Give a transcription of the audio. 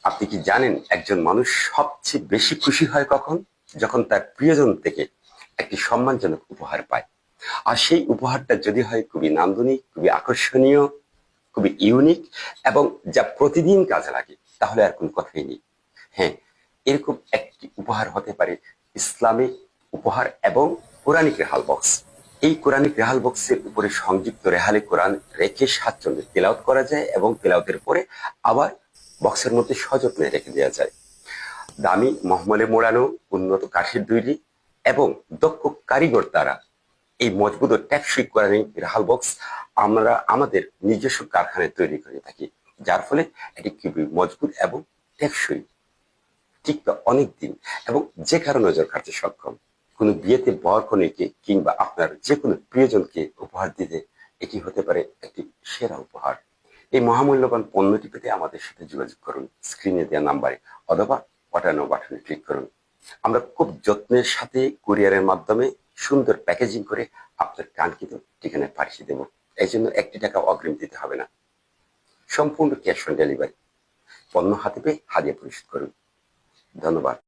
আপনি কি জানেন একজন মানুষ সবচেয়ে বেশি খুশি হয় কখন? যখন তার প্রিয়জন থেকে একটি সম্মানজনক উপহার পায়। আর সেই উপহারটা যদি হয় খুবই নান্দনিক, খুবই আকর্ষণীয়, খুবই ইউনিক এবং যা প্রতিদিন কাজে লাগে, তাহলে আর কোনো কথাই নেই। হ্যাঁ, এরকম একটি উপহার হতে পারে ইসলামিক উপহার এবং কোরআনিক রেহাল বক্স। এই কোরআনিক রেহাল বক্সের উপরে সংযুক্ত রেহালে কোরআন রেখে স্বাচ্ছন্দ্যে তেলাওয়াত করা যায় এবং তেলাওয়াতের পরে আবার বক্সের মধ্যে সযত্নে রেখে দেওয়া যায়। দামি মহমলে মোড়ানো উন্নত কাঠের তৈরি এবং দক্ষ কারিগর দ্বারা এই মজবুত ও টেকসই কোরআনিক রেহাল বক্স আমরা আমাদের নিজস্ব কারখানায় তৈরি করে থাকি, যার ফলে এটি খুবই মজবুত এবং টেকসই, টিকবে অনেক দিন এবং যে কারো নজর কাটতে সক্ষম। কোনো বিয়েতে বর কনেকে কিংবা আপনার যে কোনো প্রিয়জনকে উপহার দিতে এটি হতে পারে একটি সেরা উপহার। এই মহামূল্যবান পণ্যটি পেতে আমাদের সাথে যোগাযোগ করুন স্ক্রিনে দেওয়া নাম্বারে অথবা পাঠানো বাটনে ক্লিক করুন। আমরা খুব যত্নের সাথে কুরিয়ারের মাধ্যমে সুন্দর প্যাকেজিং করে আপনার কাঙ্ক্ষিত ঠিকানায় পাঠিয়ে দেব। এই জন্য 1 টাকা অগ্রিম দিতে হবে না, সম্পূর্ণ ক্যাশ অন ডেলিভারি। পণ্য হাতে পেয়ে হাদিয়া পরিশোধ করুন। ধন্যবাদ।